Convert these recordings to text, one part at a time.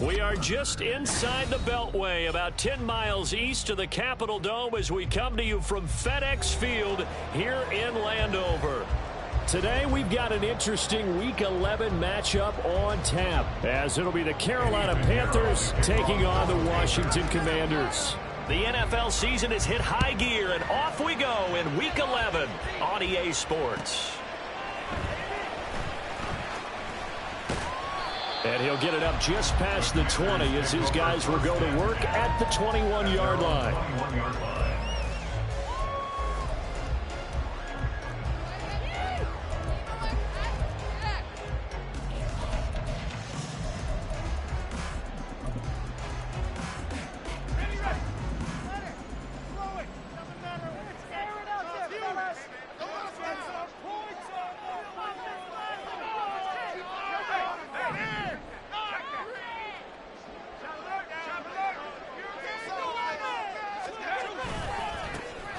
We are just inside the Beltway, about 10 miles east of the Capitol Dome as we come to you from FedEx Field here in Landover. Today we've got an interesting Week 11 matchup on tap, as it'll be the Carolina Panthers taking on the Washington Commanders. The NFL season has hit high gear, and off we go in Week 11 on EA Sports. And he'll get it up just past the 20 as his guys will go to work at the 21-yard line.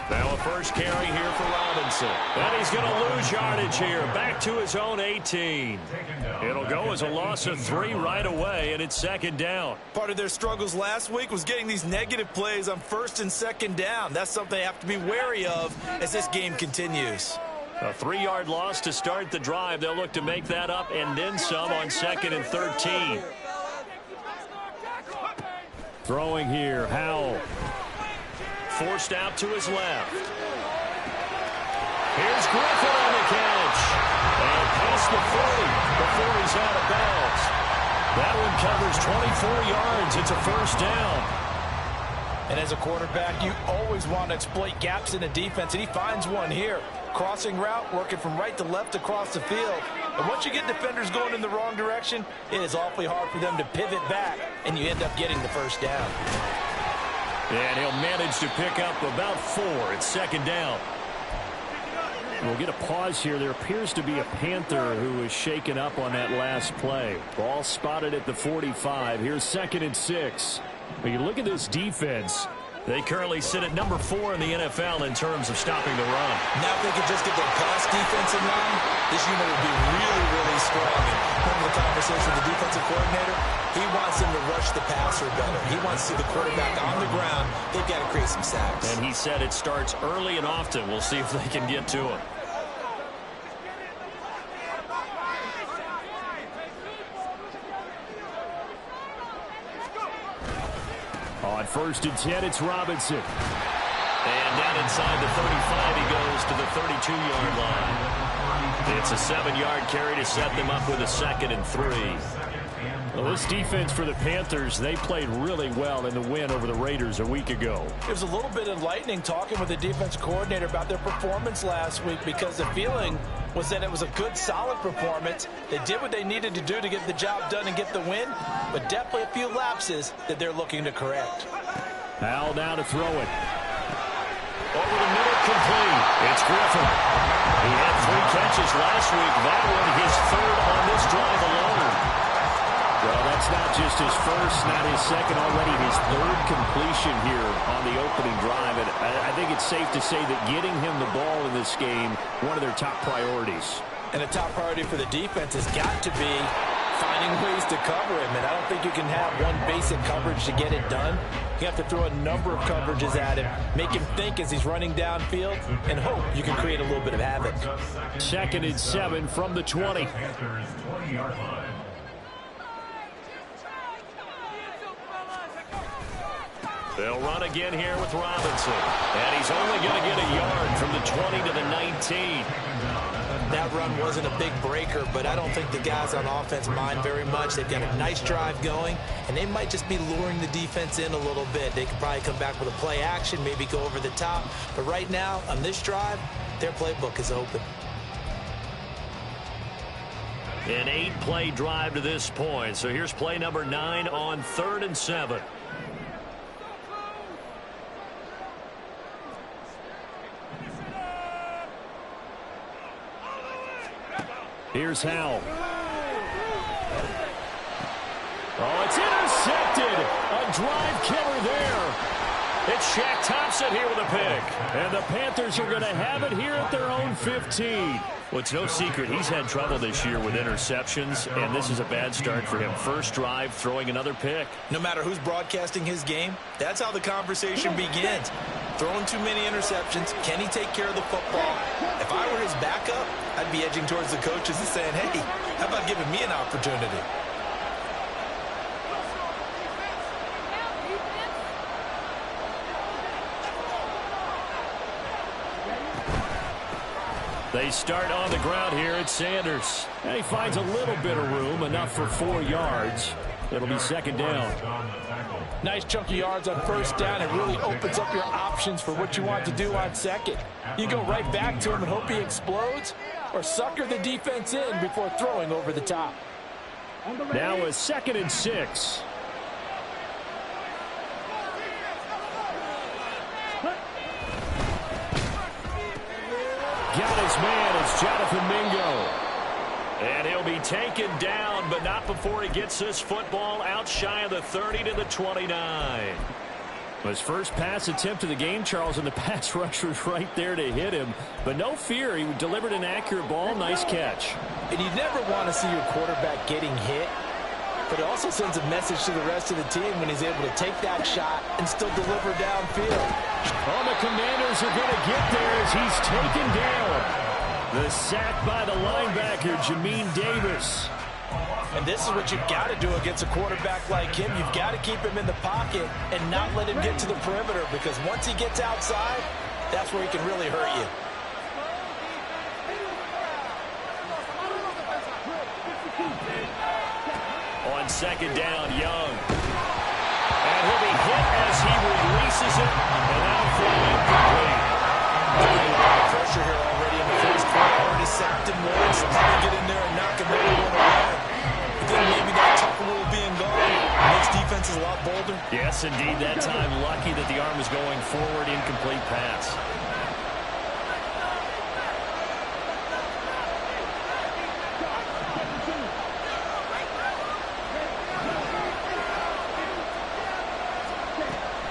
Now a first carry here for Robinson. And he's going to lose yardage here. Back to his own 18. It'll go as a loss of 3 right away, and it's second down. Part of their struggles last week was getting these negative plays on first and second down. That's something they have to be wary of as this game continues. A 3-yard loss to start the drive. They'll look to make that up and then some on second and 13. Throwing here, Howell. Forced out to his left. Here's Griffin on the catch. And past the 40 before he's out of bounds. That one covers 24 yards. It's a first down. And as a quarterback, you always want to exploit gaps in the defense, and he finds one here. Crossing route, working from right to left across the field. And once you get defenders going in the wrong direction, it is awfully hard for them to pivot back, and you end up getting the first down. And he'll manage to pick up about 4. It's second down. We'll get a pause here. There appears to be a Panther who is shaken up on that last play. Ball spotted at the 45. Here's second and 6. When you look at this defense, they currently sit at number 4 in the NFL in terms of stopping the run. Now if they could just get their pass defense in line, this unit would be really, really strong. And remember the conversation with the defensive coordinator? He wants them to rush the passer better. He wants to see the quarterback on the ground. They've got to create some sacks. And he said it starts early and often. We'll see if they can get to him. On first and 10, it's Robinson. And down inside the 35, he goes to the 32-yard line. It's a 7-yard carry to set them up with a second and 3. Well, this defense for the Panthers, they played really well in the win over the Raiders a week ago. It was a little bit enlightening talking with the defensive coordinator about their performance last week, because the feeling was that it was a good, solid performance. They did what they needed to do to get the job done and get the win, but definitely a few lapses that they're looking to correct. Howell now to throw it. Over the middle, complete. It's Griffin. He had 3 catches last week. That one his 3rd on this drive alone. Well, that's not just his first, not his second, already his 3rd completion here on the opening drive. And I think it's safe to say that getting him the ball in this game, one of their top priorities. And a top priority for the defense has got to be finding ways to cover him. And I don't think you can have one basic coverage to get it done. You have to throw a number of coverages at him, make him think as he's running downfield, and hope you can create a little bit of havoc. Second and 7 from the 20. They'll run again here with Robinson. And he's only going to get a yard from the 20 to the 19. That run wasn't a big breaker, but I don't think the guys on offense mind very much. They've got a nice drive going, and they might just be luring the defense in a little bit. They could probably come back with a play action, maybe go over the top. But right now, on this drive, their playbook is open. An 8-play drive to this point. So here's play number 9 on 3rd and 7. Here's Howell. Oh, it's intercepted. A drive killer there. It's Shaq Thompson here with a pick. And the Panthers are going to have it here at their own 15. Well, it's no secret he's had trouble this year with interceptions, and this is a bad start for him. First drive, throwing another pick. No matter who's broadcasting his game, that's how the conversation begins. Throwing too many interceptions, can he take care of the football? If I were his backup, I'd be edging towards the coaches and saying, hey, how about giving me an opportunity? They start on the ground here at Sanders. And he finds a little bit of room, enough for 4 yards. It'll be second down. Nice chunk of yards on first down. It really opens up your options for what you want to do on second. You go right back to him and hope he explodes, or sucker the defense in before throwing over the top. Now a 2nd and 6. Got his man. It's Jonathan Mingo. And he'll be taken down, but not before he gets this football out shy of the 30 to the 29. His first pass attempt of the game, Charles, and the pass rusher's right there to hit him. But no fear, he delivered an accurate ball. Nice catch. And you never want to see your quarterback getting hit, but it also sends a message to the rest of the team when he's able to take that shot and still deliver downfield. Oh, the Commanders are going to get there as he's taken down. The sack by the linebacker, Jamin Davis. And this is what you've got to do against a quarterback like him. You've got to keep him in the pocket and not let him get to the perimeter, because once he gets outside, that's where he can really hurt you. On second down, Young. And he'll be hit as he releases it. And that'll fly incomplete. Pressure here already in the first quarter. Already sacked him once. Probably get in there and knock him everyone around. But then maybe that tuck rule being gone makes defenses a lot bolder. Yes, indeed. That time lucky that the arm was going forward. Incomplete pass.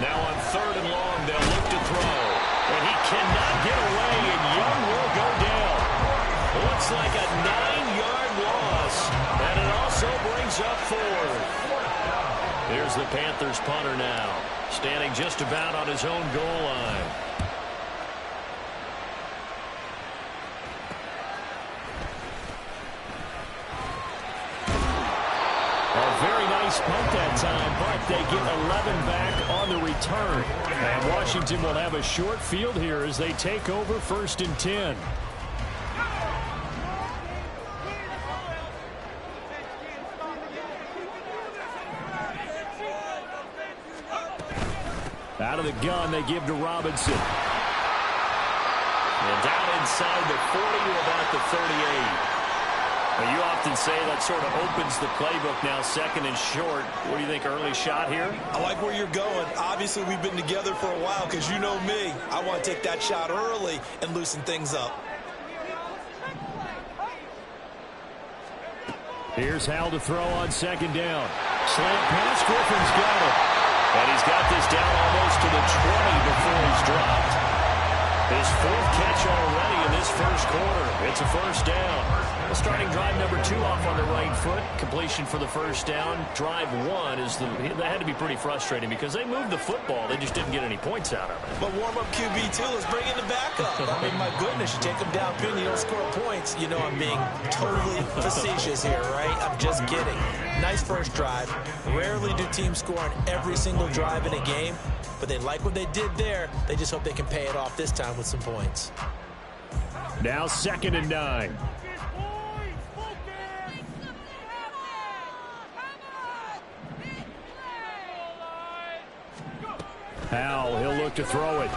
Now on 3rd and long, they'll look to throw. And he cannot get away, and Young will go down. Looks like a 9-yard loss, and it also brings up 4. Here's the Panthers punter now, standing just about on his own goal line. A very nice punt that time, but they get 11 back on the return. And Washington will have a short field here as they take over 1st and 10. Out of the gun, they give to Robinson. And down inside the 40 to about the 38. Well, you often say that sort of opens the playbook now, 2nd and short. What do you think, early shot here? I like where you're going. Obviously, we've been together for a while because you know me. I want to take that shot early and loosen things up. Here's Hal to throw on 2nd down. Slant pass, Griffin's got it. And he's got this down almost to the 20 before he's dropped. His 4th catch already in this first quarter. It's a 1st down. Well, starting drive number 2 off on the right foot. Completion for the 1st down. Drive 1 is that had to be pretty frustrating because they moved the football. They just didn't get any points out of it. But warm-up QB2 is bringing the backup. I mean, my goodness, you take them down, pin, you don't score points. You know I'm being totally facetious here, right? I'm just kidding. Nice first drive. Rarely do teams score on every single drive in a game, but they like what they did there. They just hope they can pay it off this time with some points. Now 2nd and 9. Hal, he'll look to throw it.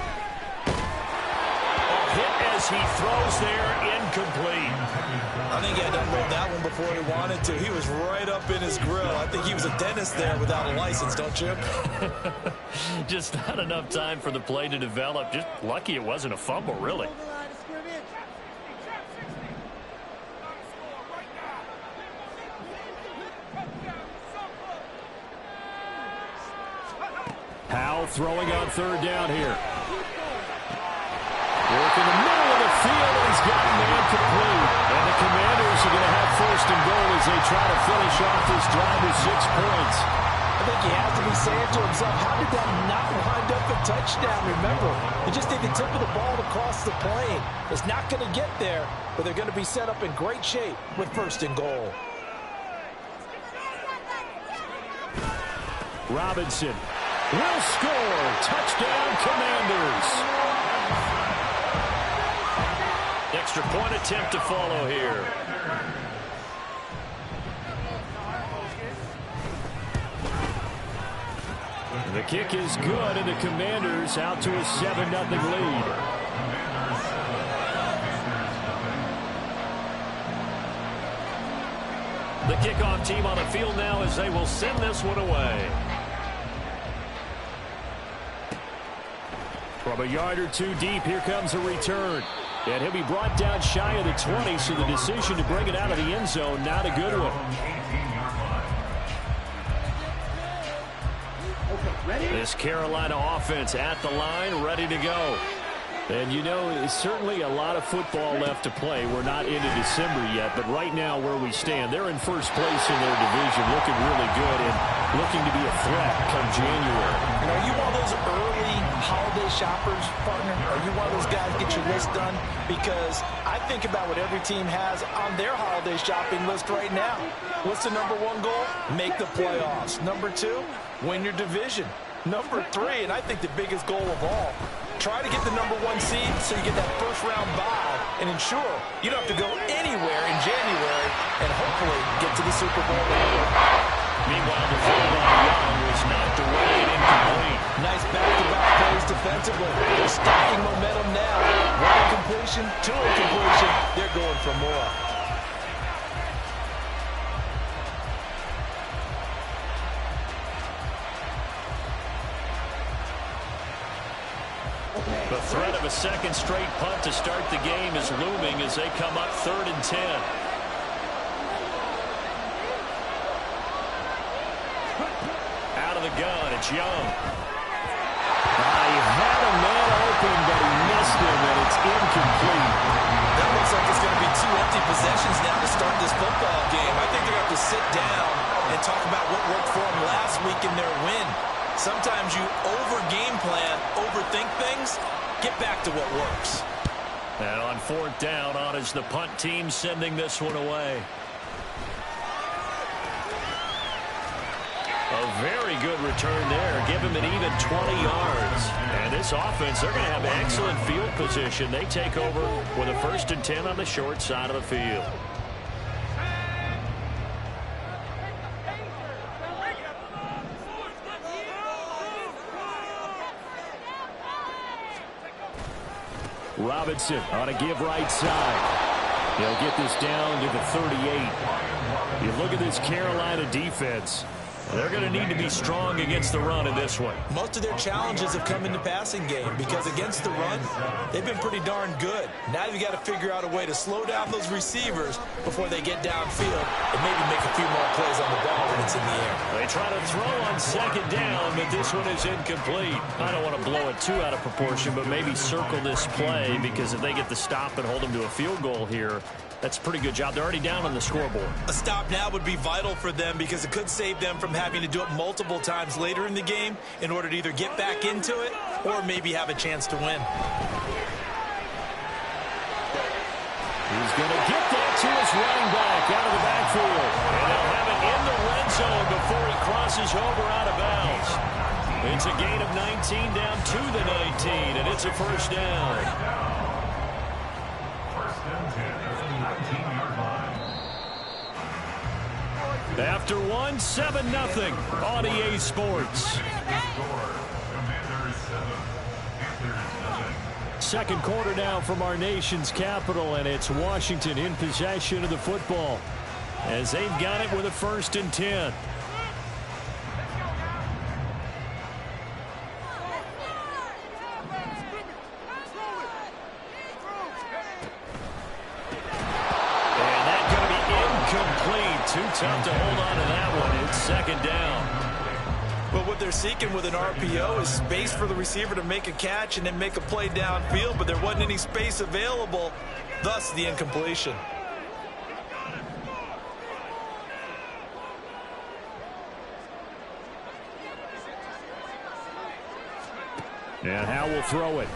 Hit as he throws there, incomplete. I think he had to unload that one before he wanted to. He was right up in his grill. I think he was a dentist there without a license, don't you? Just not enough time for the play to develop. Just lucky it wasn't a fumble, really. Hal throwing on 3rd down here. Work in the middle of the field, and he's got a man complete. Commanders are going to have first and goal as they try to finish off this drive with 6 points. I think he has to be saying to himself, how did that not wind up a touchdown? Remember, you just need the tip of the ball to cross the plane. It's not going to get there, but they're going to be set up in great shape with first and goal. Robinson will score. Touchdown, Commanders. Extra point attempt to follow here. The kick is good, and the Commanders out to a 7-0 lead. The kickoff team on the field now as they will send this one away. From a yard or two deep, here comes a return. And he'll be brought down shy of the 20, so the decision to bring it out of the end zone, not a good one. This Carolina offense at the line, ready to go. And you know, it's certainly a lot of football left to play. We're not into December yet, but right now where we stand, they're in first place in their division, looking really good and looking to be a threat come January. And are you one of those early holiday shoppers, partner? Are you one of those guys get your list done? Because I think about what every team has on their holiday shopping list right now. What's the #1 goal? Make the playoffs. #2, win your division. #3, and I think the biggest goal of all, try to get the #1 seed so you get that first-round bye and ensure you don't have to go anywhere in January and hopefully get to the Super Bowl. Meanwhile, the throw by Young was knocked away and incomplete. Nice back-to-back plays defensively. They're stacking momentum now. One incompletion, two incompletion. They're going for more. The threat of a second straight punt to start the game is looming as they come up 3rd and 10. Out of the gun, it's Young. He had a man open, but he missed him, and it's incomplete. That looks like it's going to be 2 empty possessions now to start this football game. I think they're going to have to sit down and talk about what worked for them last week in their win. Sometimes you over-game plan, overthink things. Get back to what works. And on 4th down, on is the punt team sending this one away. A very good return there. Give him an even 20 yards. And this offense, they're going to have excellent field position. They take over with a 1st and 10 on the short side of the field. Robinson on a give right side. He'll get this down to the 38. You look at this Carolina defense. They're going to need to be strong against the run in this one. Most of their challenges have come in the passing game because against the run, they've been pretty darn good. Now you've got to figure out a way to slow down those receivers before they get downfield and maybe make a few more plays on the ball when it's in the air. They try to throw on 2nd down, but this one is incomplete. I don't want to blow it too out of proportion, but maybe circle this play because if they get the stop and hold them to a field goal here, that's a pretty good job. They're already down on the scoreboard. A stop now would be vital for them because it could save them from having to do it multiple times later in the game in order to either get back into it or maybe have a chance to win. He's going to get that to his running back out of the backfield. And they'll have it in the red zone before he crosses over out of bounds. It's a gain of 19 down to the 19, and it's a 1st down. After one, 7-0 on EA Sports. 2nd quarter now from our nation's capital, and it's Washington in possession of the football as they've got it with a 1st and 10. Too tough to hold on to that one. It's 2nd down. But what they're seeking with an RPO is space for the receiver to make a catch and then make a play downfield, but there wasn't any space available, thus the incompletion. And Howe will throw it.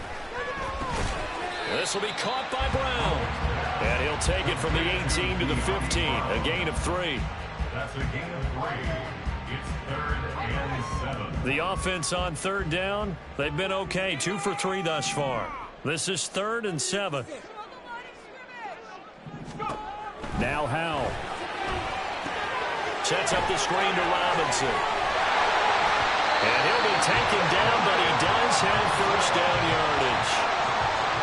This will be caught by Brown. And he'll take it from the 18 to the 15. A gain of 3. That's a gain of 3. It's 3rd and 7. The offense on 3rd down, they've been okay. 2 for 3 thus far. This is 3rd and 7. Now Howe. Sets up the screen to Robinson. And he'll be taken down, but he does have first down yardage.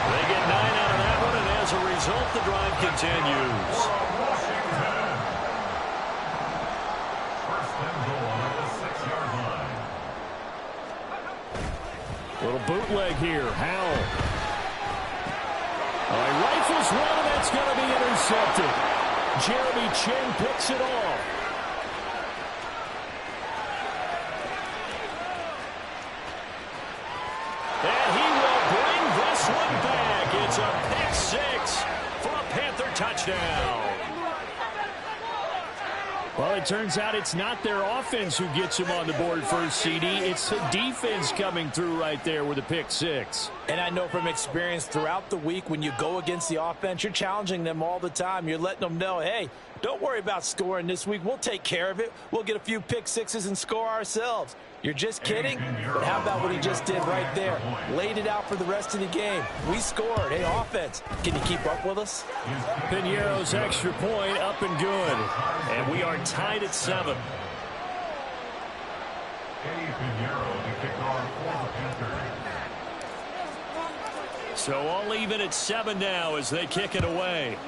They get 9 out of that one, and as a result, the drive continues. First and goal at the 6-yard line. Little bootleg here. Howell. He rifles one, and that's going to be intercepted. Jeremy Chin picks it off. And he will bring this one back. It's a pick 6 for a Panther touchdown. Well, it turns out it's not their offense who gets him on the board first, CD. It's the defense coming through right there with a pick 6. And I know from experience throughout the week, when you go against the offense, you're challenging them all the time. You're letting them know, hey, don't worry about scoring this week. We'll take care of it. We'll get a few pick 6s and score ourselves. You're just kidding? But how about what he just did right there? Laid it out for the rest of the game. We scored. Hey, offense, can you keep up with us? Piñeiro's extra point up and good. And we are tied at 7. So all even at 7 now as they kick it away.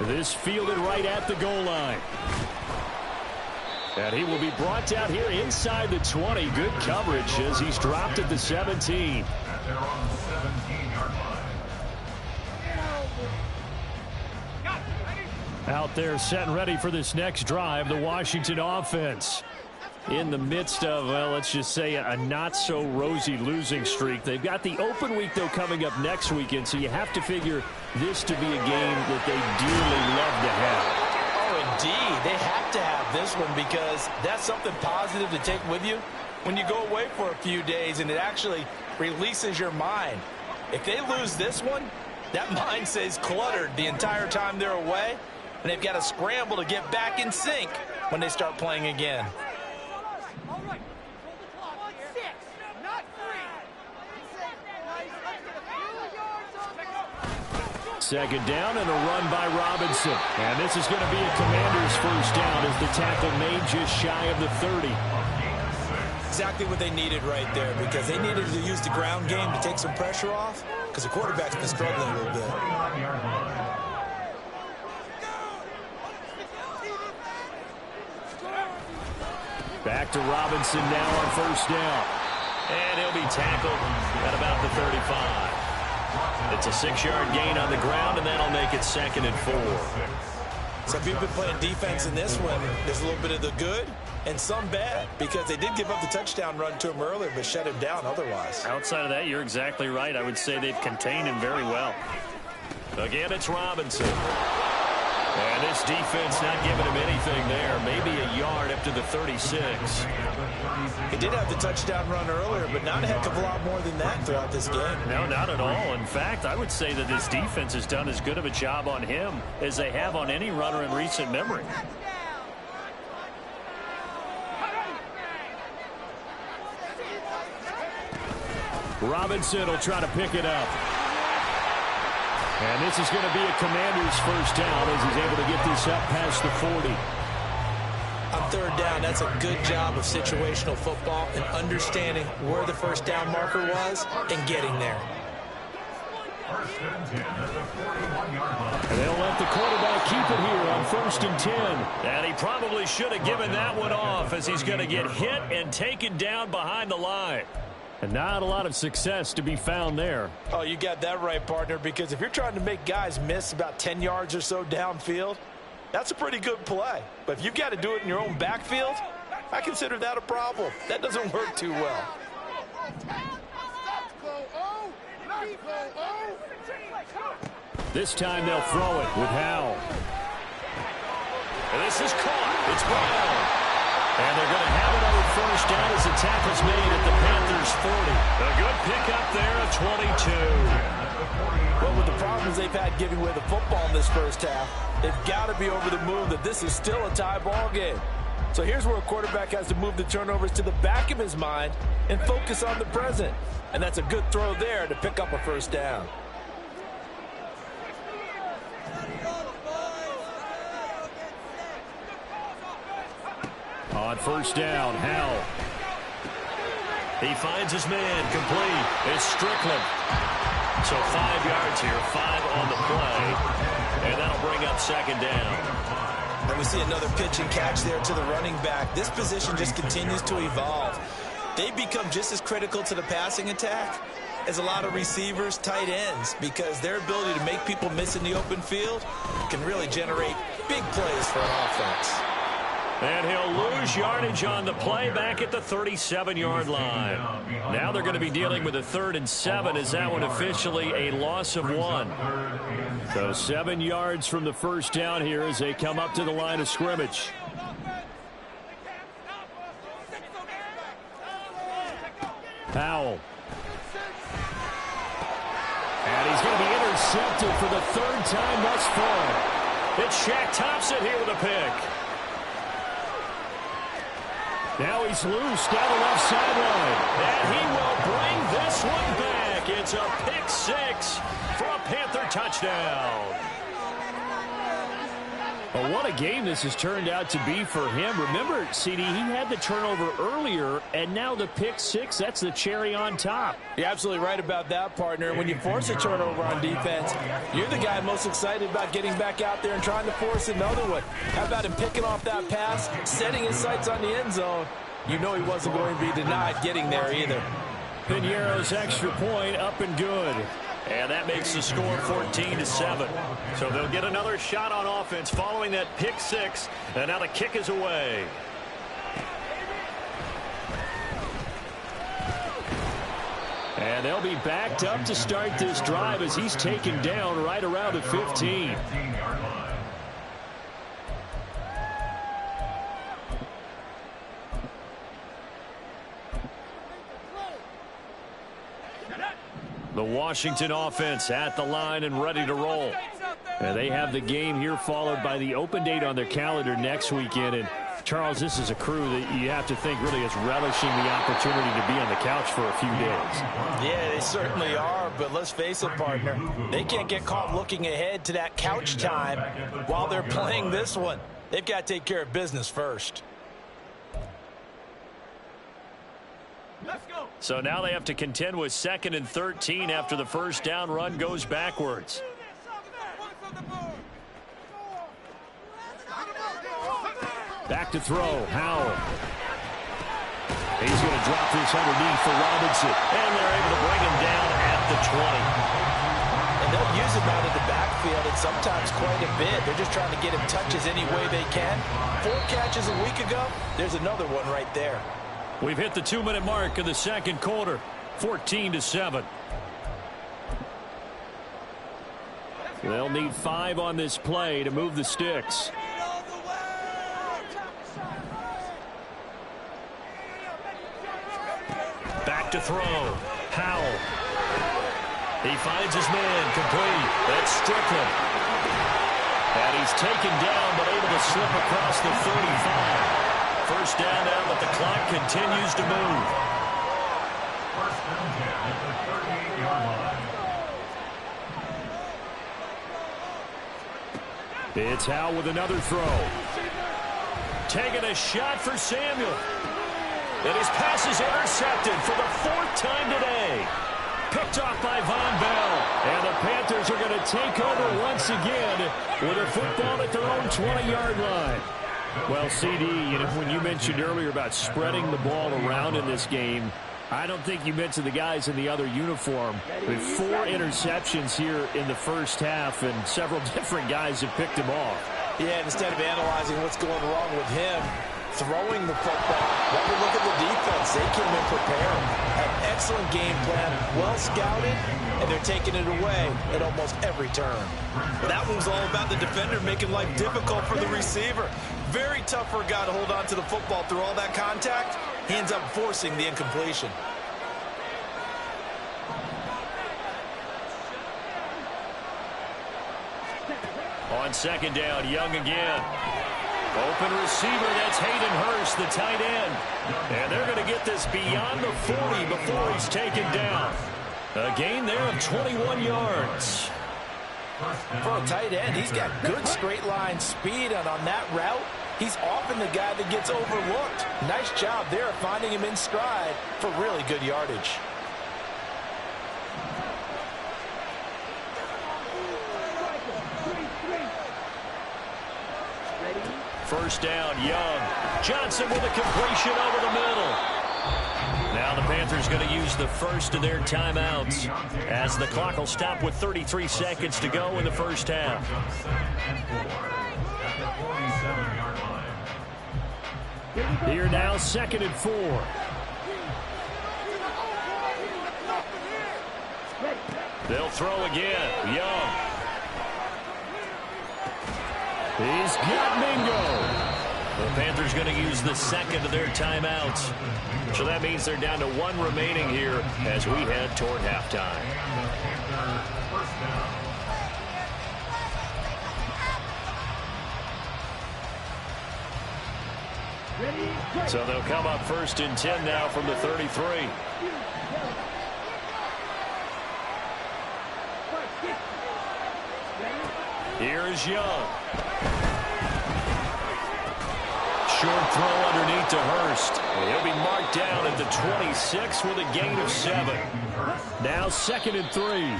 This fielded right at the goal line. And he will be brought down here inside the 20. Good coverage as he's dropped at the 17. Out there set and ready for this next drive, the Washington offense. In the midst of, well, let's just say a not-so-rosy losing streak. They've got the open week, though, coming up next weekend, so you have to figure this to be a game that they dearly love to have. Indeed, they have to have this one because that's something positive to take with you when you go away for a few days, and it actually releases your mind. If they lose this one, that mind stays cluttered the entire time they're away, and they've got to scramble to get back in sync when they start playing again. All right, hold the clock on 6, not 3. Second down and a run by Robinson. And this is going to be a Commanders first down as the tackle made just shy of the 30. Exactly what they needed right there because they needed to use the ground game to take some pressure off because the quarterback's been struggling a little bit. Back to Robinson now on first down. And he'll be tackled at about the 35. It's a 6-yard gain on the ground, and that'll make it 2nd and 4. So if you've been playing defense in this one, there's a little bit of the good and some bad because they did give up the touchdown run to him earlier but shut him down otherwise. Outside of that, you're exactly right. I would say they've contained him very well. Again, it's Robinson. And this defense not giving him anything there. Maybe a yard up to the 36. He did have the touchdown run earlier, but not a heck of a lot more than that throughout this game. No, not at all. In fact, I would say that this defense has done as good of a job on him as they have on any runner in recent memory. Robinson will try to pick it up. And this is going to be a Commanders first down as he's able to get this up past the 40. On third down, that's a good job of situational football and understanding where the first down marker was and getting there. And they'll let the quarterback keep it here on 1st and 10. And he probably should have given that one off as he's going to get hit and taken down behind the line. And not a lot of success to be found there. Oh, you got that right, partner, because if you're trying to make guys miss about 10 yards or so downfield, that's a pretty good play. But if you've got to do it in your own backfield, I consider that a problem. That doesn't work too well. This time they'll throw it with Howell. And this is caught. It's Brown. And they're going to have it on 1st down is made at the Panthers 40. A good pickup there at 22. Well, with the problems they've had giving away the football in this first half, they've got to be over the moon that this is still a tie ball game. So here's where a quarterback has to move the turnovers to the back of his mind and focus on the present. And that's a good throw there to pick up a first down. On first down, Howell. He finds his man, complete. It's Strickland. So 5 yards here, 5 on the play. And that'll bring up second down. And we see another pitch and catch there to the running back. This position just continues to evolve. They become just as critical to the passing attack as a lot of receivers, tight ends, because their ability to make people miss in the open field can really generate big plays for an offense. And he'll lose yardage on the play back at the 37-yard line. Now they're going to be dealing with a 3rd and 7. Is that one officially a loss of 1? So 7 yards from the first down here as they come up to the line of scrimmage. Powell. And he's going to be intercepted for the 3rd time thus far. It's Shaq Thompson here with a pick. Now he's loose down the left sideline. And he will bring this one back. It's a pick 6 for a Panther touchdown. Well, what a game this has turned out to be for him. Remember, CD, he had the turnover earlier, and now the pick 6, that's the cherry on top. You're absolutely right about that, partner. When you force a turnover on defense, you're the guy most excited about getting back out there and trying to force another one. How about him picking off that pass, setting his sights on the end zone? You know he wasn't going to be denied getting there either. Piñeiro's extra point up and good. And that makes the score 14-7. So they'll get another shot on offense following that pick 6. And now the kick is away. And they'll be backed up to start this drive as he's taken down right around the 15. The Washington offense at the line and ready to roll. And they have the game here followed by the open date on their calendar next weekend. And Charles, this is a crew that you have to think really is relishing the opportunity to be on the couch for a few days. Yeah, they certainly are, but let's face it, partner. They can't get caught looking ahead to that couch time while they're playing this one. They've got to take care of business first. So now they have to contend with 2nd and 13 after the first down run goes backwards. Back to throw, Howell. He's going to drop this underneath for Robinson. And they're able to bring him down at the 20. And they'll use him out of the backfield, and sometimes quite a bit. They're just trying to get him touches any way they can. 4 catches a week ago. There's another one right there. We've hit the 2-minute mark of the second quarter, 14-7. They'll need 5 on this play to move the sticks. Back to throw, Howell. He finds his man, complete. That's Strickland. And he's taken down, but able to slip across the 35. First down now, but the clock continues to move. First and 10 at the 38-yard line. It's Howell with another throw. Taking a shot for Samuel. And his pass is intercepted for the 4th time today. Picked off by Von Bell. And the Panthers are going to take over once again with a football at their own 20-yard line. Well, CD, when you mentioned earlier about spreading the ball around in this game, I don't think you mentioned the guys in the other uniform. With 4 interceptions here in the first half, and several different guys have picked him off. Yeah, instead of analyzing what's going wrong with him, throwing the football. Let me look at the defense. They came in prepared. An excellent game plan, well scouted, and they're taking it away at almost every turn. Well, that one's all about the defender making life difficult for the receiver. Very tough for a guy to hold on to the football through all that contact. He ends up forcing the incompletion. On second down, Young again. Open receiver, that's Hayden Hurst, the tight end. And they're going to get this beyond the 40 before he's taken down. A gain there of 21 yards. For a tight end, he's got good straight line speed, and on that route, he's often the guy that gets overlooked. Nice job there of finding him in stride for really good yardage. First down, Young. Johnson with a completion over the middle. Now the Panthers going to use the first of their timeouts as the clock will stop with 33 seconds to go in the first half. Here now, 2nd and 4. They'll throw again. Young. He's got Mingo. The Panthers going to use the second of their timeouts. So that means they're down to 1 remaining here as we head toward halftime. So they'll come up 1st and 10 now from the 33. Here's Young. Short throw underneath to Hurst. He'll be marked down at the 26 with a gain of 7. Now 2nd and 3.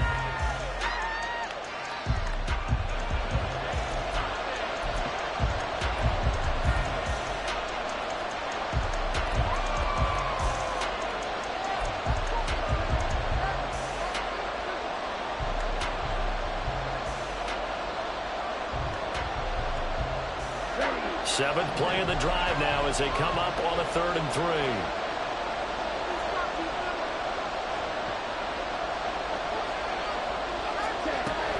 Seventh play of the drive now as they come up on a 3rd and 3.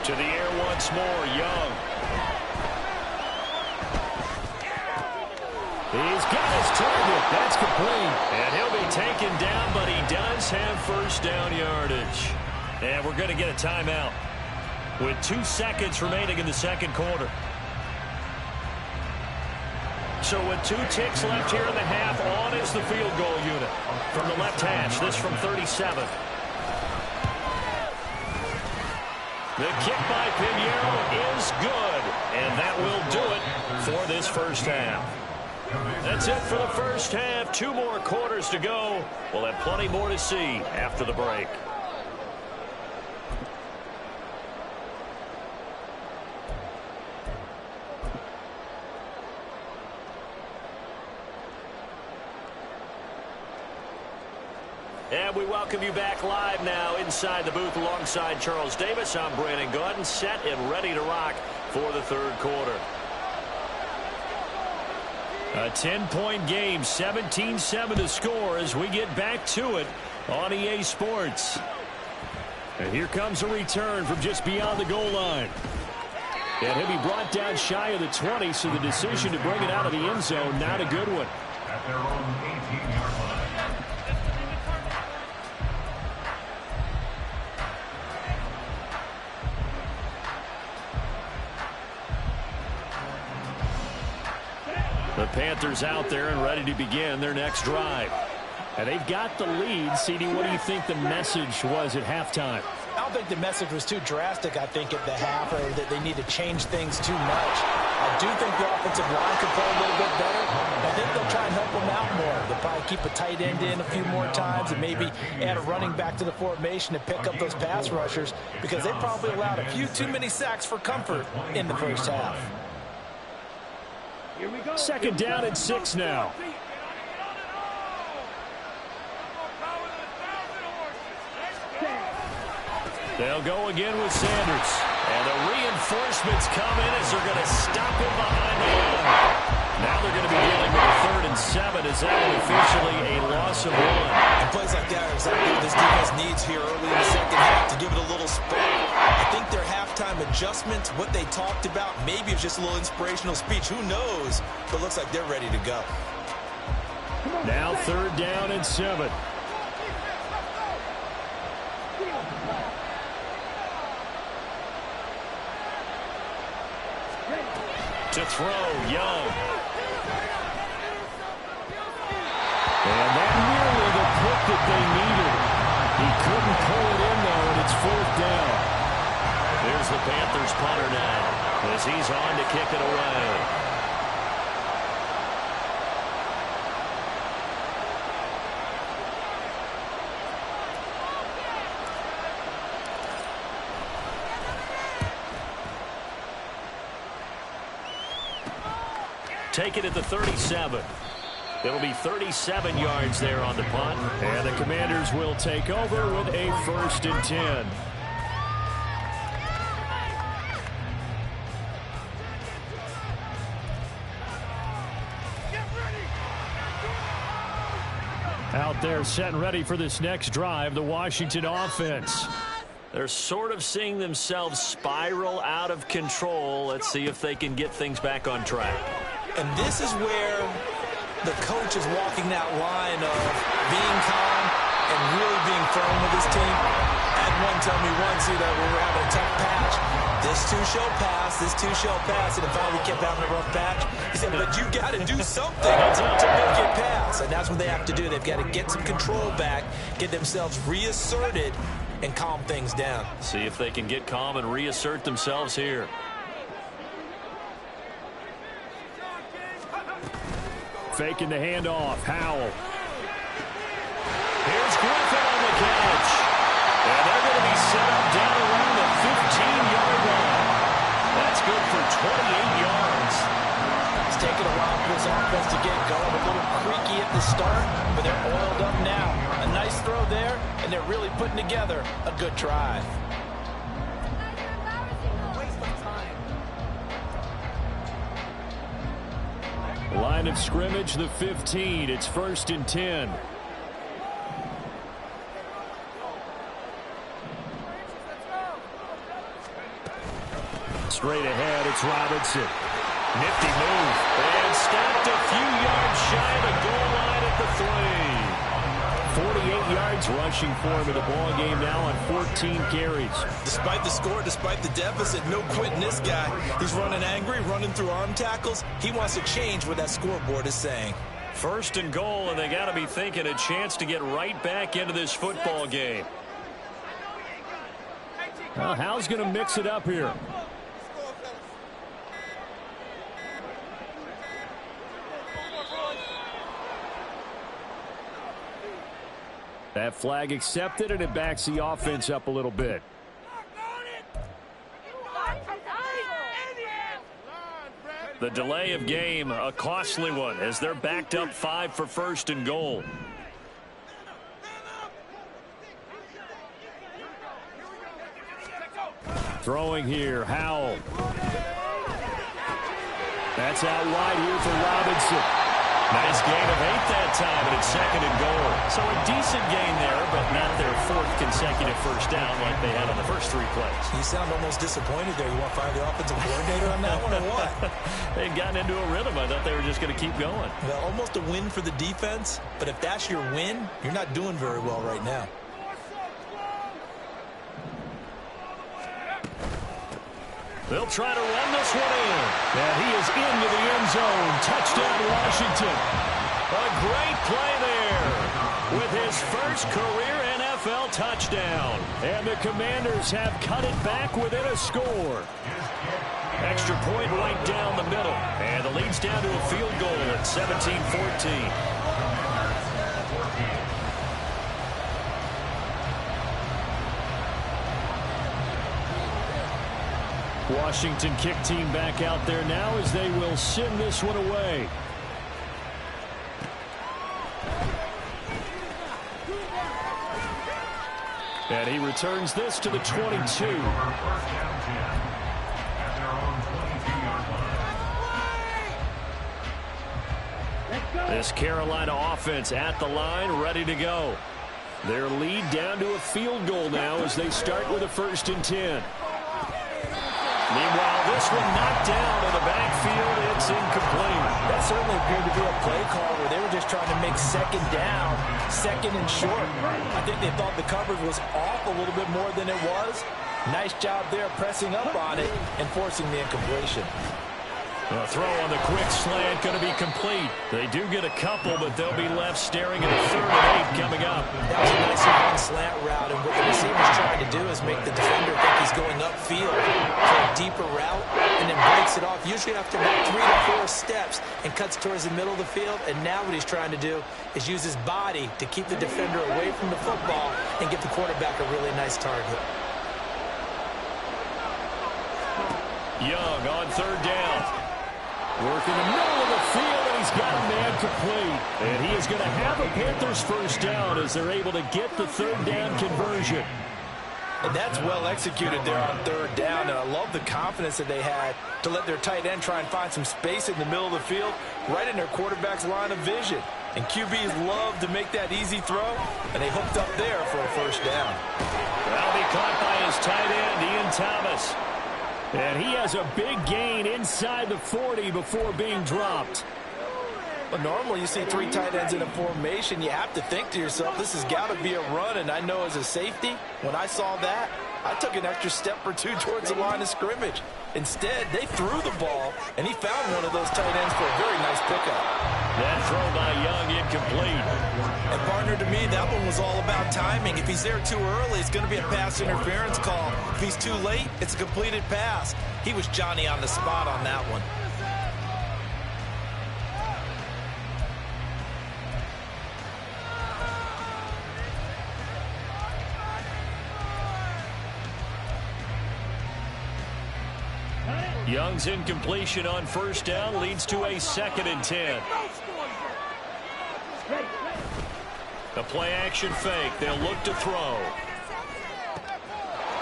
To the air once more, Young. He's got his target. That's complete. And he'll be taken down, but he does have first down yardage. And we're going to get a timeout with 2 seconds remaining in the second quarter. So with 2 ticks left here in the half, on is the field goal unit from the left hash. This from 37. The kick by Pinheiro is good, and that will do it for this first half. That's it for the first half. 2 more quarters to go. We'll have plenty more to see after the break. And we welcome you back live now inside the booth alongside Charles Davis. I'm Brandon Gaudin, set and ready to rock for the 3rd quarter. A 10-point game, 17-7 to score as we get back to it on EA Sports. And here comes a return from just beyond the goal line. And he'll be brought down shy of the 20, so the decision to bring it out of the end zone, not a good one. At their own 18-yard line. The Panthers out there and ready to begin their next drive. And they've got the lead. CD, what do you think the message was at halftime? I don't think the message was too drastic, I think, at the half, or that they need to change things too much. I do think the offensive line could play a little bit better. I think they'll try and help them out more. They'll probably keep a tight end in a few more times and maybe add a running back to the formation to pick up those pass rushers, because they probably allowed a few too many sacks for comfort in the first half. Second down and 6 now. They'll go again with Sanders. And the reinforcements come in as they're going to stop him behind the line. Now they're going to be dealing with a 3rd and 7. Is that officially a loss of 1? And plays like that are exactly what this defense needs here early in the second half to give it a little spark. I think their halftime adjustment, what they talked about, maybe it's just a little inspirational speech. Who knows? But it looks like they're ready to go. Now 3rd down and 7. To throw, Young. And that nearly the pick that they needed. He couldn't pull it in, though, and it's 4th down. There's the Panthers punter now, as he's on to kick it away. Take it at the 37. It'll be 37 yards there on the punt. And the Commanders will take over with a 1st and 10. Out there set and ready for this next drive, the Washington offense. They're sort of seeing themselves spiral out of control. Let's see if they can get things back on track. And this is where the coach is walking that line of being calm and really being firm with his team. I had one tell me once, that we were having a tough patch. This too shall pass, this too shall pass. And if we kept having a rough patch, he said, but you got to do something to make it pass. And that's what they have to do. They've got to get some control back, get themselves reasserted, and calm things down. See if they can get calm and reassert themselves here. Faking the handoff. Howell. Here's Griffin on the catch. And they're going to be set up down around the 15-yard line. That's good for 28 yards. It's taken a while for this offense to get going. A little creaky at the start, but they're oiled up now. A nice throw there, and they're really putting together a good drive. Line of scrimmage, the 15. It's 1st and 10. Straight ahead, it's Robinson. Nifty move. And stopped a few yards shy of the goal line at the 3. 48 yards rushing for him in the ball game now on 14 carries. Despite the score, despite the deficit, no quitting this guy. He's running angry, running through arm tackles. He wants to change what that scoreboard is saying. 1st and goal, and they got to be thinking a chance to get right back into this football game. Well, Howell's going to mix it up here. That flag accepted, and it backs the offense up a little bit. The delay of game, a costly one, as they're backed up 5 for 1st and goal. Throwing here, Howell. That's out wide here for Robinson. Nice gain of 8 that time, and it's 2nd and goal. So a decent gain there, but not their 4th consecutive 1st down like they had on the first 3 plays. You sound almost disappointed there. You want to fire the offensive coordinator on that one or what? They'd gotten into a rhythm. I thought they were just going to keep going. Well, almost a win for the defense, but if that's your win, you're not doing very well right now. They'll try to run this one in. And he is into the end zone. Touchdown, Washington. A great play there with his first career NFL touchdown. And the Commanders have cut it back within a score. Extra point right down the middle. And the lead's down to a field goal at 17-14. Washington kick team back out there now as they will send this one away. And he returns this to the 22. This Carolina offense at the line, ready to go. Their lead down to a field goal now as they start with a 1st and 10. Meanwhile, this one knocked down in the backfield. It's incomplete. That certainly appeared to be a play call where they were just trying to make 2nd down, 2nd and short. I think they thought the coverage was off a little bit more than it was. Nice job there pressing up on it and forcing the incompletion. A throw on the quick slant going to be complete. They do get a couple, but they'll be left staring at a 3rd and 8 coming up. That was a nice long slant route, and what the receiver's trying to do is make the defender think he's going upfield for a deeper route and then breaks it off, usually after about 3 to 4 steps, and cuts towards the middle of the field. And now what he's trying to do is use his body to keep the defender away from the football and get the quarterback a really nice target. Young on 3rd down. Working the middle of the field, and he's got a man complete. And he is going to have a Panthers 1st down as they're able to get the 3rd down conversion. And that's well executed there on 3rd down, and I love the confidence that they had to let their tight end try and find some space in the middle of the field, right in their quarterback's line of vision. And QBs love to make that easy throw, and they hooked up there for a 1st down. That'll be caught by his tight end, Ian Thomas. And he has a big gain inside the 40 before being dropped. But normally you see 3 tight ends in a formation, you have to think to yourself, this has got to be a run. And I know as a safety, when I saw that, I took an extra step or 2 towards the line of scrimmage. Instead, they threw the ball, and he found one of those tight ends for a very nice pickup. That throw by Young incomplete. And partner, to me, that one was all about timing. If he's there too early, it's going to be a pass interference call. If he's too late, it's a completed pass. He was Johnny on the spot on that one. Young's incompletion on 1st down leads to a 2nd and 10. A play-action fake. They'll look to throw.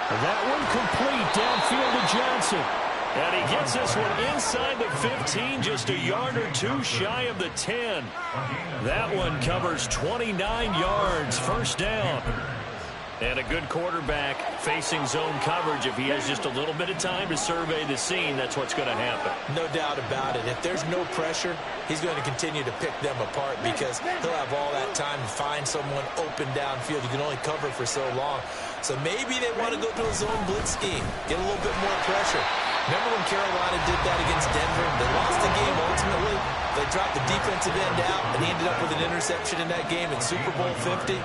That one complete downfield to Johnson. And he gets this one inside the 15, just a yard or 2 shy of the 10. That one covers 29 yards, 1st down. And a good quarterback facing zone coverage. If he has just a little bit of time to survey the scene, that's what's going to happen. No doubt about it. If there's no pressure, he's going to continue to pick them apart because he'll have all that time to find someone open downfield. You can only cover for so long. So maybe they want to go to a zone blitz scheme, get a little bit more pressure. Remember when Carolina did that against Denver? They lost the game ultimately. They dropped the defensive end out, and he ended up with an interception in that game in Super Bowl 50.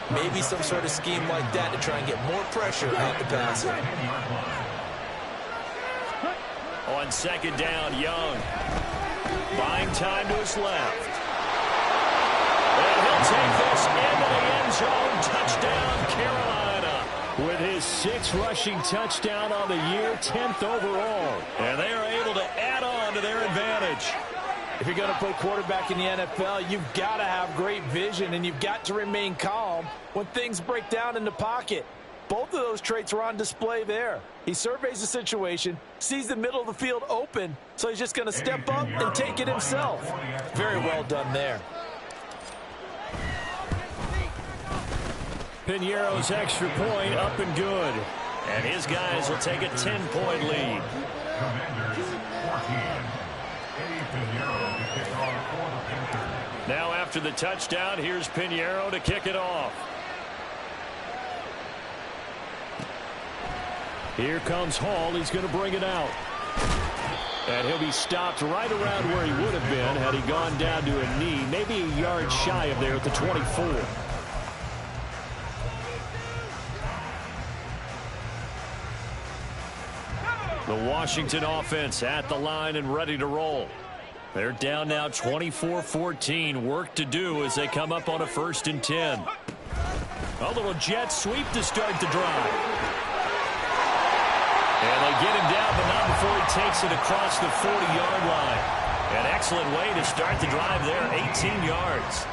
Maybe some sort of scheme like that to try and get more pressure out the passer. On 2nd down, Young. Buying time to his left. And he'll take this into the end zone. Touchdown, Carolina. With his 6th rushing touchdown on the year, 10th overall. And they are able to add on to their advantage. If you're going to play quarterback in the NFL, you've got to have great vision, and you've got to remain calm when things break down in the pocket. Both of those traits are on display there. He surveys the situation, sees the middle of the field open, so he's just going to step up and take it himself. Very well done there. Piñeiro's extra point up and good. And his guys will take a 10-point lead. Now after the touchdown, here's Piñeiro to kick it off. Here comes Hall. He's going to bring it out. And he'll be stopped right around where he would have been had he gone down to a knee, maybe a yard shy of there at the 24. The Washington offense at the line and ready to roll. They're down now 24-14. Work to do as they come up on a 1st and 10. A little jet sweep to start the drive. And they get him down, but not before he takes it across the 40-yard line. An excellent way to start the drive there, 18 yards.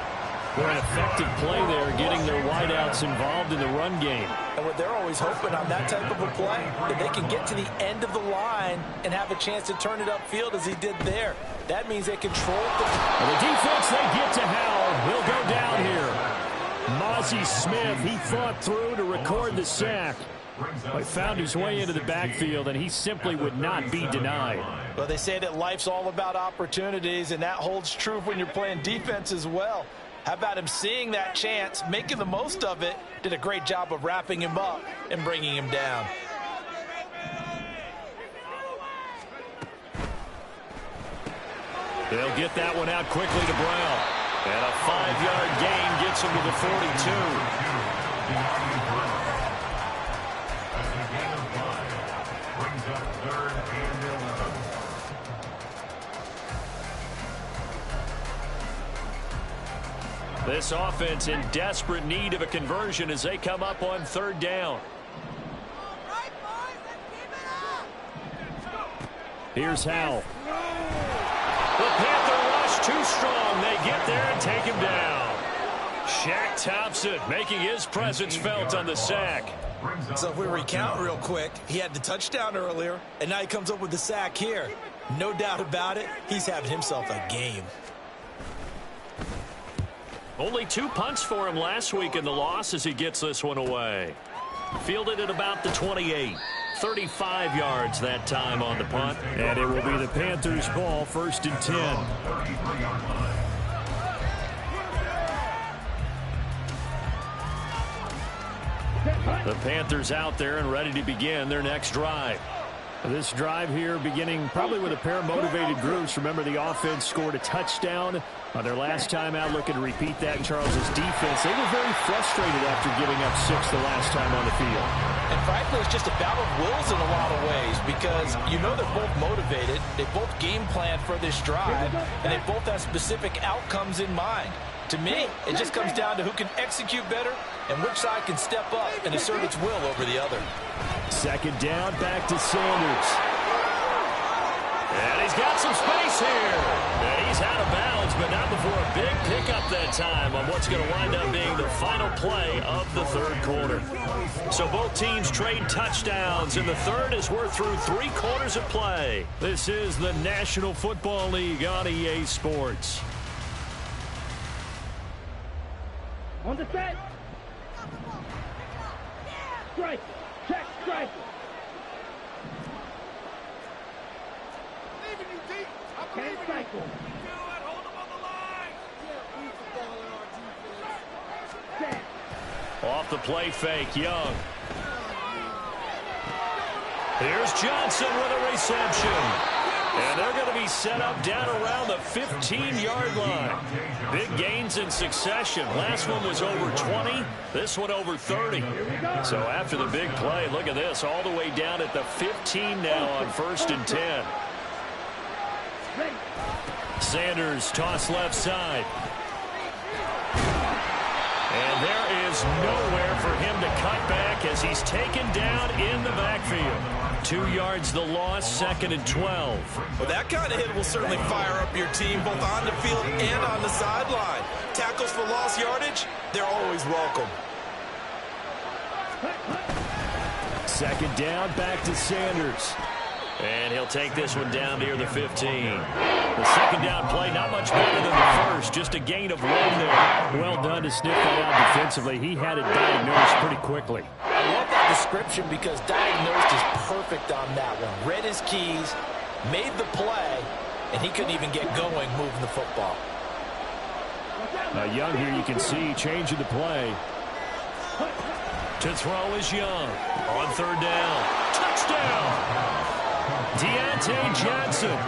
Well, an effective play there, getting their wideouts involved in the run game. And what they're always hoping on that type of a play, that they can get to the end of the line and have a chance to turn it upfield as he did there. That means they control the defense, they get to Howard. He'll go down here. Mozzie Smith, he fought through to record the sack. He found his way into the backfield, and he simply would not be denied. Well, they say that life's all about opportunities, and that holds true when you're playing defense as well. How about him seeing that chance, making the most of it, did a great job of wrapping him up and bringing him down. They'll get that one out quickly to Brown. And a 5-yard gain gets him to the 42. This offense in desperate need of a conversion as they come up on 3rd down. Here's Howell. The Panther rush too strong. They get there and take him down. Shaq Thompson making his presence felt on the sack. So if we recount real quick, he had the touchdown earlier, and now he comes up with the sack here. No doubt about it, he's having himself a game. Only 2 punts for him last week in the loss as he gets this one away. Fielded at about the 28. 35 yards that time on the punt. And it will be the Panthers' ball, 1st and 10. The Panthers out there and ready to begin their next drive. This drive here beginning probably with a pair of motivated groups. Remember, the offense scored a touchdown on their last time out. Looking to repeat that in Charles's defense. They were very frustrated after giving up 6 the last time on the field. And frankly, it's just a battle of wills in a lot of ways because you know they're both motivated. They both game plan for this drive, and they both have specific outcomes in mind. To me, it just comes down to who can execute better and which side can step up and assert its will over the other. 2nd down, back to Sanders. And he's got some space here. And he's out of bounds, but not before a big pickup that time on what's going to wind up being the final play of the 3rd quarter. So both teams trade touchdowns in the 3rd as we're through 3 quarters of play. This is the National Football League on EA Sports. On the set. Strike. Check. Strike. Leaving you deep. Can't cycle. Hold him on the line. Set. Off the play fake, Young. Here's Johnson with a reception. And they're going to be set up down around the 15-yard line. Big gains in succession. Last one was over 20. This one over 30. So after the big play, look at this. All the way down at the 15 now on 1st and 10. Sanders toss left side. And there is nowhere for him to cut back as he's taken down in the backfield. 2 yards the loss, 2nd and 12. Well, that kind of hit will certainly fire up your team both on the field and on the sideline. Tackles for lost yardage, they're always welcome. 2nd down, back to Sanders. And he'll take this one down near the 15. The 2nd down play, not much better than the first. Just a gain of 1 there. Well done to sniff that out defensively. He had it diagnosed pretty quickly. I love that description because diagnosed is perfect on that one. Read his keys, made the play, and he couldn't even get going moving the football. Young here, you can see, changing the play. To throw is Young. On 3rd down. Touchdown! Deontay Johnson,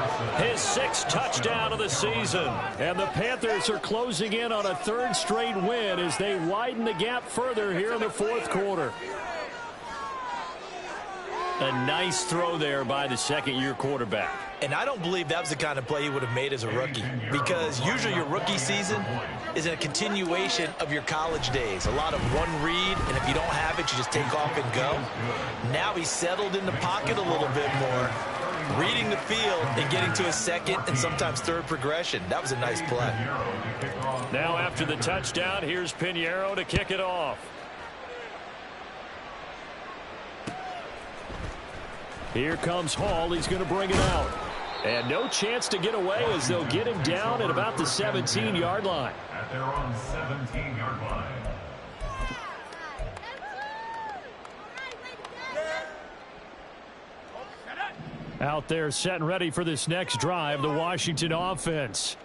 his 6th touchdown of the season. And the Panthers are closing in on a 3rd straight win as they widen the gap further here in the 4th quarter. A nice throw there by the 2nd-year quarterback. And I don't believe that was the kind of play he would have made as a rookie because usually your rookie season is a continuation of your college days. A lot of one read, and if you don't have it, you just take off and go. Now he's settled in the pocket a little bit more, reading the field and getting to a second and sometimes third progression. That was a nice play. Now after the touchdown, here's Pinheiro to kick it off. Here comes Hall. He's going to bring it out. And no chance to get away as they'll get him down at about the 17-yard line. At their own 17-yard line. Out there set and ready for this next drive, the Washington offense.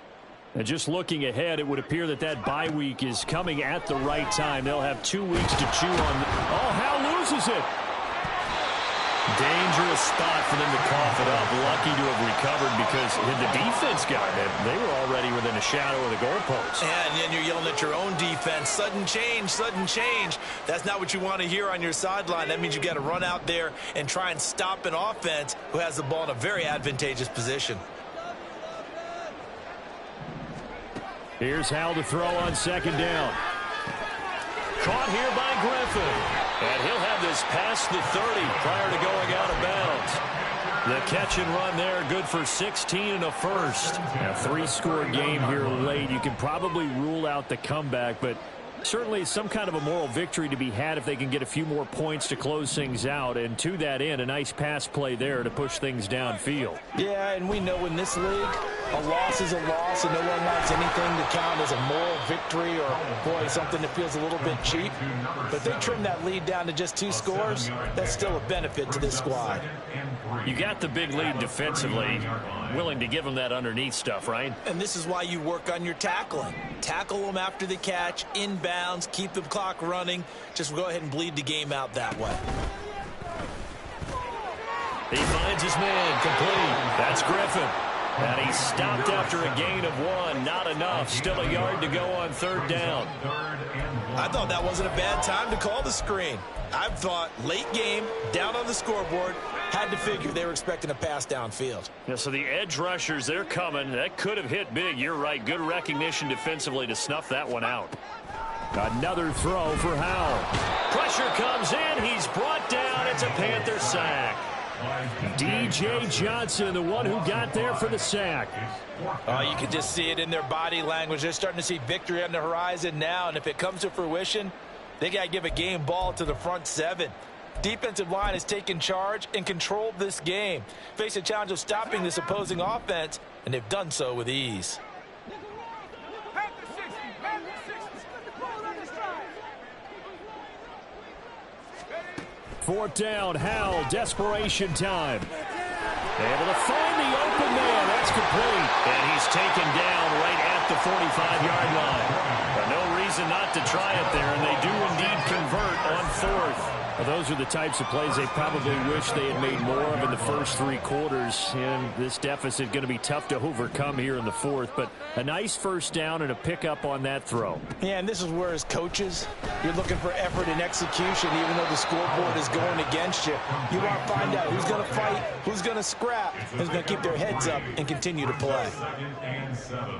And just looking ahead, it would appear that that bye week is coming at the right time. They'll have 2 weeks to chew on. Oh, Hal loses it. Dangerous spot for them to cough it up. Lucky to have recovered because the defense got it. They were already within a shadow of the goalpost. And then you're yelling at your own defense. Sudden change, sudden change. That's not what you want to hear on your sideline. That means you got to run out there and try and stop an offense who has the ball in a very advantageous position. Here's Hal to throw on second down. Caught here by Griffin. And he'll have this past the 30 prior to going out of bounds. The catch and run there, good for 16 and a first. A 3-score game here late. You can probably rule out the comeback, but certainly some kind of a moral victory to be had if they can get a few more points to close things out. And to that end, a nice pass play there to push things downfield. Yeah, and we know in this league, a loss is a loss, and no one wants anything to count as a moral victory or, boy, something that feels a little bit cheap. But if they trim that lead down to just 2 scores, that's still a benefit to this squad. You got the big lead defensively, willing to give them that underneath stuff, right? And this is why you work on your tackling. Tackle them after the catch, inbounds, keep the clock running. Just go ahead and bleed the game out that way. He finds his man, complete. That's Griffin. And he stopped after a gain of 1. Not enough. Still a yard to go on third down. I thought that wasn't a bad time to call the screen. I thought late game, down on the scoreboard, had to figure they were expecting a pass downfield. Yeah, so the edge rushers, they're coming. That could have hit big. You're right. Good recognition defensively to snuff that one out. Another throw for Howell. Pressure comes in. He's brought down. It's a Panther sack. DJ Johnson, the one who got there for the sack. Oh, you can just see it in their body language. They're starting to see victory on the horizon now, and if it comes to fruition, they got to give a game ball to the front 7. Defensive line has taken charge and controlled this game. Face a challenge of stopping this opposing offense, and they've done so with ease. Fourth down, Howell, desperation time. Able to find the open man. That's complete. And he's taken down right at the 45-yard line. But no reason not to try it there, and they do indeed convert on fourth. Well, those are the types of plays they probably wish they had made more of in the first 3 quarters. And this deficit going to be tough to overcome here in the fourth. But a nice first down and a pickup on that throw. Yeah, and this is where, as coaches, you're looking for effort and execution, even though the scoreboard is going against you. You want to find out who's going to fight, who's going to scrap, who's going to keep their heads up and continue to play. 2nd and 7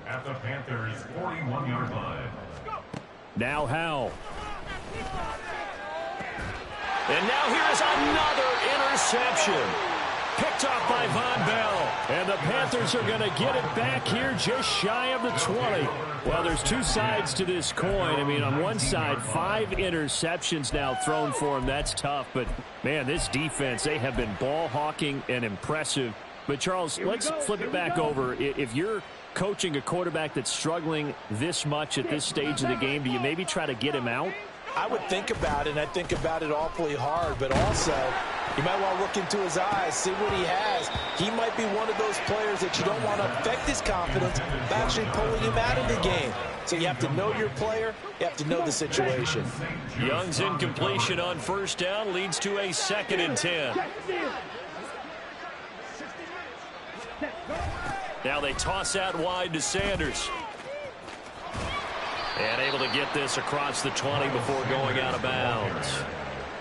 at the Panthers' 41-yard line. Now Howell. And now here is another interception. Picked off by Von Bell. And the Panthers are going to get it back here just shy of the 20. Well, there's 2 sides to this coin. I mean, on one side, 5 interceptions now thrown for him. That's tough. But, man, this defense, they have been ball hawking and impressive. But, Charles, let's flip it back over. If you're coaching a quarterback that's struggling this much at this stage of the game, do you maybe try to get him out? I would think about it, and I think about it awfully hard, but also you might want to look into his eyes, see what he has. He might be one of those players that you don't want to affect his confidence by actually pulling him out of the game. So you have to know your player, you have to know the situation. Young's incompletion on first down leads to a 2nd and 10. Now they toss out wide to Sanders. And able to get this across the 20 before going out of bounds.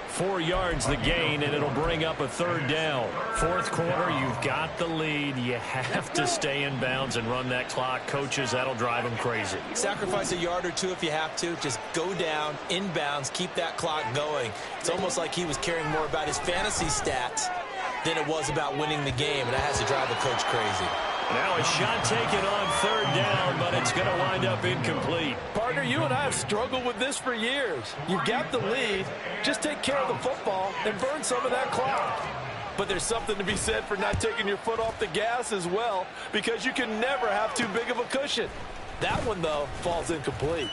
4 yards the gain, and it'll bring up a 3rd down. Fourth quarter, you've got the lead. You have to stay in bounds and run that clock. Coaches, that'll drive them crazy. Sacrifice a yard or 2 if you have to. Just go down, inbounds, keep that clock going. It's almost like he was caring more about his fantasy stats than it was about winning the game, and that has to drive the coach crazy. Now a shot taken on third down, but it's going to wind up incomplete. Partner, you and I have struggled with this for years. You've got the lead. Just take care of the football and burn some of that clock. But there's something to be said for not taking your foot off the gas as well, because you can never have too big of a cushion. That one, though, falls incomplete.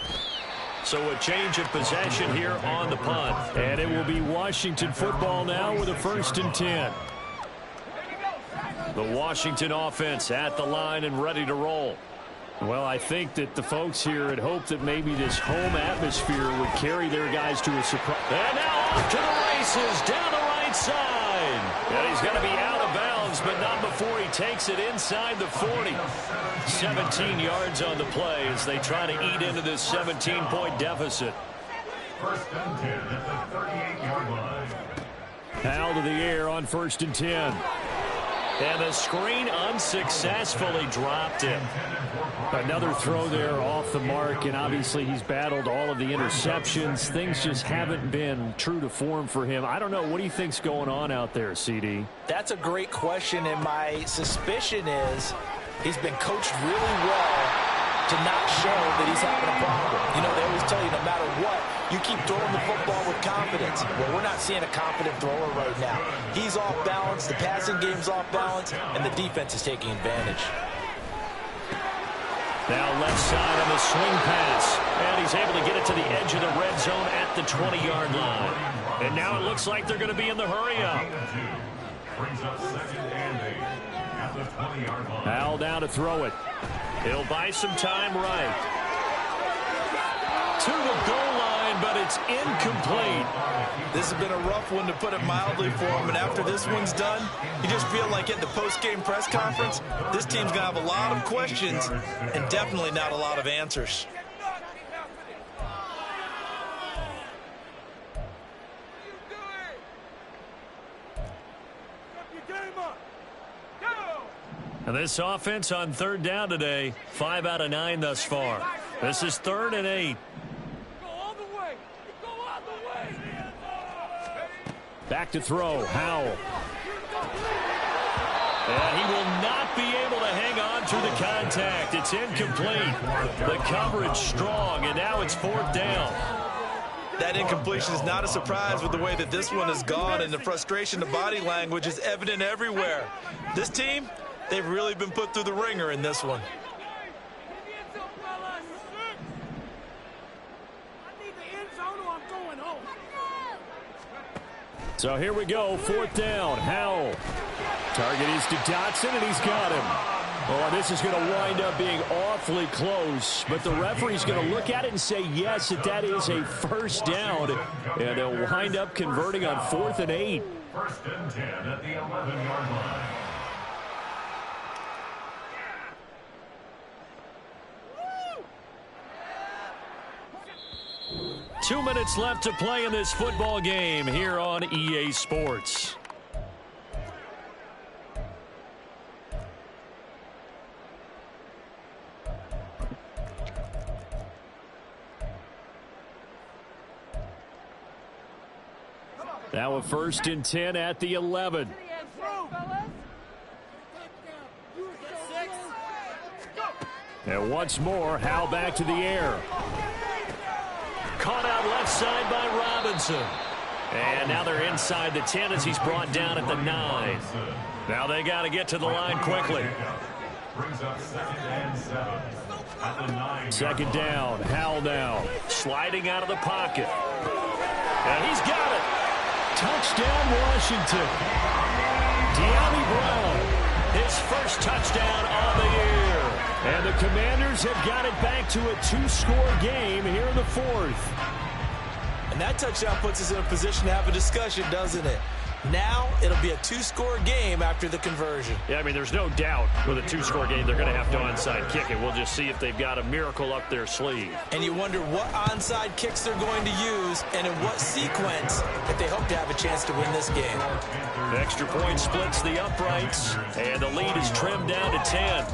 So a change of possession here on the punt. And it will be Washington football now with a 1st and 10. The Washington offense at the line and ready to roll. Well, I think that the folks here had hoped that maybe this home atmosphere would carry their guys to a surprise. And now off to the races down the right side. And he's going to be out of bounds, but not before he takes it inside the 40. 17 yards on the play as they try to eat into this 17-point deficit. 1st and 10 at the 38-yard line. Hal to the air on 1st and 10. And the screen unsuccessfully dropped him. Another throw there off the mark, and obviously he's battled all of the interceptions. Things just haven't been true to form for him. I don't know. What do you think's going on out there, CD? That's a great question, and my suspicion is he's been coached really well to not show that he's having a problem. You know, they always tell you no matter what, you keep throwing the football with confidence. Well, we're not seeing a confident thrower right now. He's off balance, the passing game's off balance, and the defense is taking advantage. Now left side on the swing pass. And he's able to get it to the edge of the red zone at the 20-yard line. And now it looks like they're going to be in the hurry-up. Brings up 2nd and 8 at the 20-yard line. Hal down to throw it. He'll buy some time right. To the goal line, but it's incomplete. This has been a rough one, to put it mildly, for him. And after this one's done, you just feel like at the post-game press conference, this team's going to have a lot of questions and definitely not a lot of answers. And this offense on 3rd down today, 5 out of 9 thus far. This is 3rd and 8. Go all the way. Go all the way. Back to throw, Howell. And he will not be able to hang on through the contact. It's incomplete. The coverage strong, and now it's 4th down. That incompletion is not a surprise with the way that this one has gone, and the frustration, the body language is evident everywhere. This team, they've really been put through the ringer in this one. So here we go, 4th down. Howell. Target is to Dotson, and he's got him. Oh, this is going to wind up being awfully close, but the referee's going to look at it and say, yes, that is a 1st down, and they'll wind up converting on 4th and 8. 1st and 10 at the 11-yard line. 2 minutes left to play in this football game here on EA Sports. Now a 1st and 10 at the 11. And once more, Hal back to the air. Caught out left side by Robinson. And now they're inside the 10 as he's brought down at the 9. Now they got to get to the line quickly. Brings up 2nd and 7 at the 9. 2nd down, Hal now. Sliding out of the pocket. And he's got it. Touchdown, Washington. De'Ami Brown, his first touchdown on the year. And the Commanders have got it back to a 2-score game here in the 4th. And that touchdown puts us in a position to have a discussion, doesn't it? Now it'll be a 2-score game after the conversion. Yeah, I mean, there's no doubt with a 2-score game they're going to have to onside kick it. We'll just see if they've got a miracle up their sleeve. And you wonder what onside kicks they're going to use and in what sequence if they hope to have a chance to win this game. The extra point splits the uprights, and the lead is trimmed down to 10.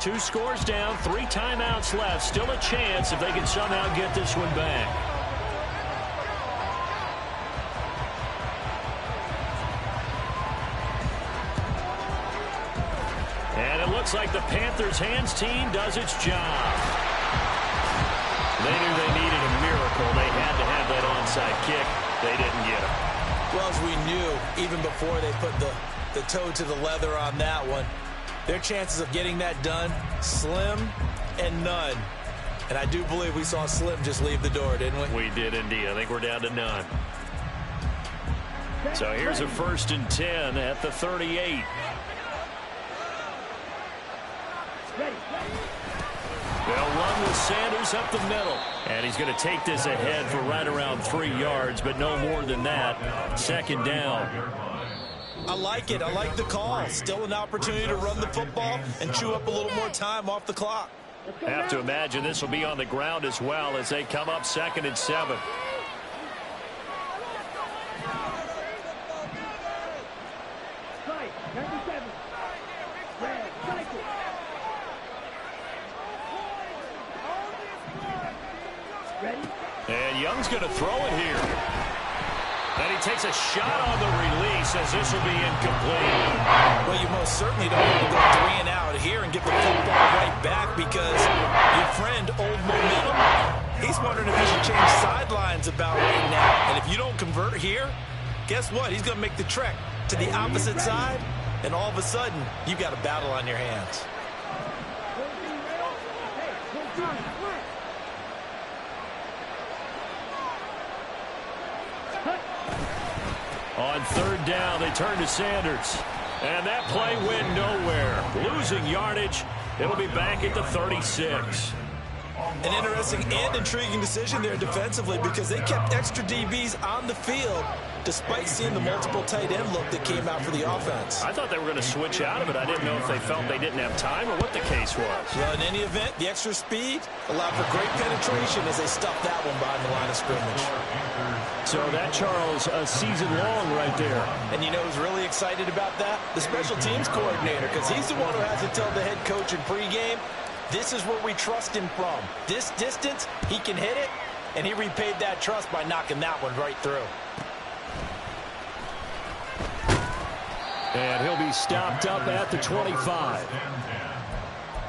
2 scores down, 3 timeouts left. Still a chance if they can somehow get this one back. looks like the Panthers' hands team does its job. They knew they needed a miracle. They had to have that onside kick. They didn't get it. Well, as we knew, even before they put the toe to the leather on that one, their chances of getting that done, slim and none. And I do believe we saw Slim just leave the door, didn't we? We did indeed. I think we're down to none. So here's a 1st and 10 at the 38. They'll run with Sanders up the middle. And he's going to take this ahead for right around 3 yards, but no more than that. 2nd down. I like it. I like the call. Still an opportunity to run the football and chew up a little more time off the clock. Have to imagine this will be on the ground as well as they come up 2nd and 7. And Young's going to throw it here. And he takes a shot on the release as this will be incomplete. Well, you most certainly don't want to go 3 and out here and get the football right back because your friend, Old Momentum, he's wondering if he should change sidelines about right now. And if you don't convert here, guess what? He's going to make the trek to the opposite side, and all of a sudden, you've got a battle on your hands. On 3rd down, they turn to Sanders. And that play went nowhere. Losing yardage. It'll be back at the 36. An interesting and intriguing decision there defensively because they kept extra DBs on the field despite seeing the multiple tight end look that came out for the offense. I thought they were going to switch out of it. I didn't know if they felt they didn't have time or what the case was. Well, in any event, the extra speed allowed for great penetration as they stuffed that one behind the line of scrimmage. So that, Charles, a season long right there. And you know who's really excited about that? The special teams coordinator, because he's the one who has to tell the head coach in pregame, this is where we trust him from. This distance, he can hit it, and he repaid that trust by knocking that one right through. And he'll be stopped up at the 25.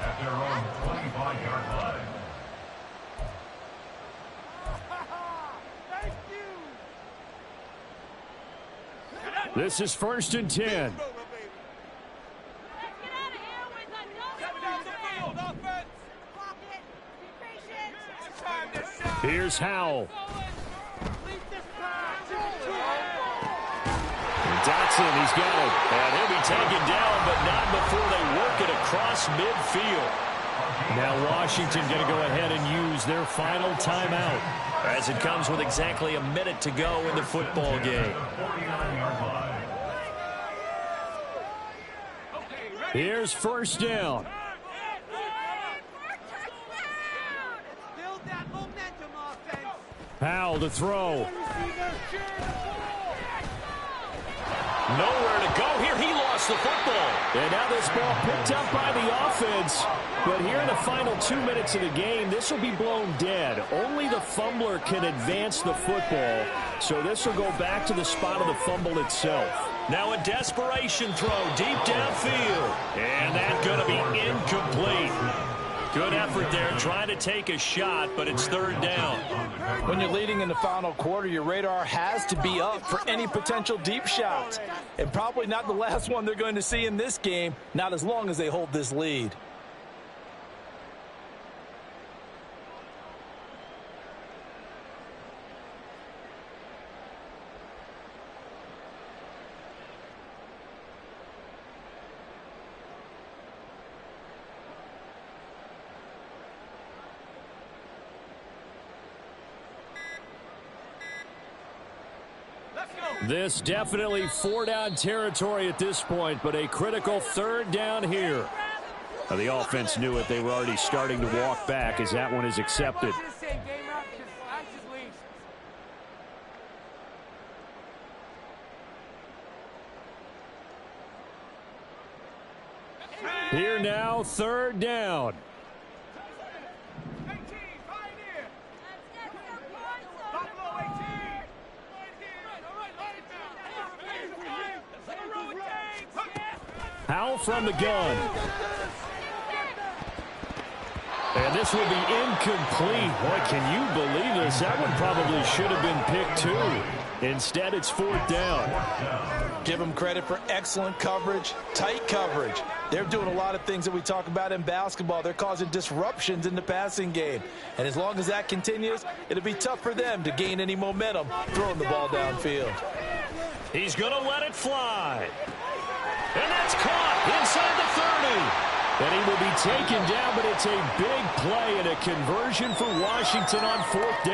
At their own 25-yard line. This is 1st and 10. Here's Howell. Dotson, he's got it. And he'll be taken down, but not before they work it across midfield. Now Washington going to go ahead and use their final timeout as it comes with exactly a minute to go in the football game. Here's 1st down. Howell to throw. Nowhere to go here. He lost the football. And now this ball picked up by the offense. But here in the final 2 minutes of the game, this will be blown dead. Only the fumbler can advance the football. So this will go back to the spot of the fumble itself. Now a desperation throw deep downfield. And that's going to be incomplete. Good effort there, trying to take a shot, but it's 3rd down. When you're leading in the final quarter, your radar has to be up for any potential deep shots. And probably not the last one they're going to see in this game, not as long as they hold this lead. This definitely 4-down territory at this point, but a critical 3rd down here. The offense knew it. They were already starting to walk back as that one is accepted. Here now, 3rd down. Howell from the gun. And this will be incomplete. Boy, can you believe this? That one probably should have been picked too. Instead, it's 4th down. Give them credit for excellent coverage, tight coverage. They're doing a lot of things that we talk about in basketball. They're causing disruptions in the passing game. And as long as that continues, it'll be tough for them to gain any momentum throwing the ball downfield. He's going to let it fly. And that's caught inside the 30. And he will be taken down, but it's a big play and a conversion for Washington on 4th down.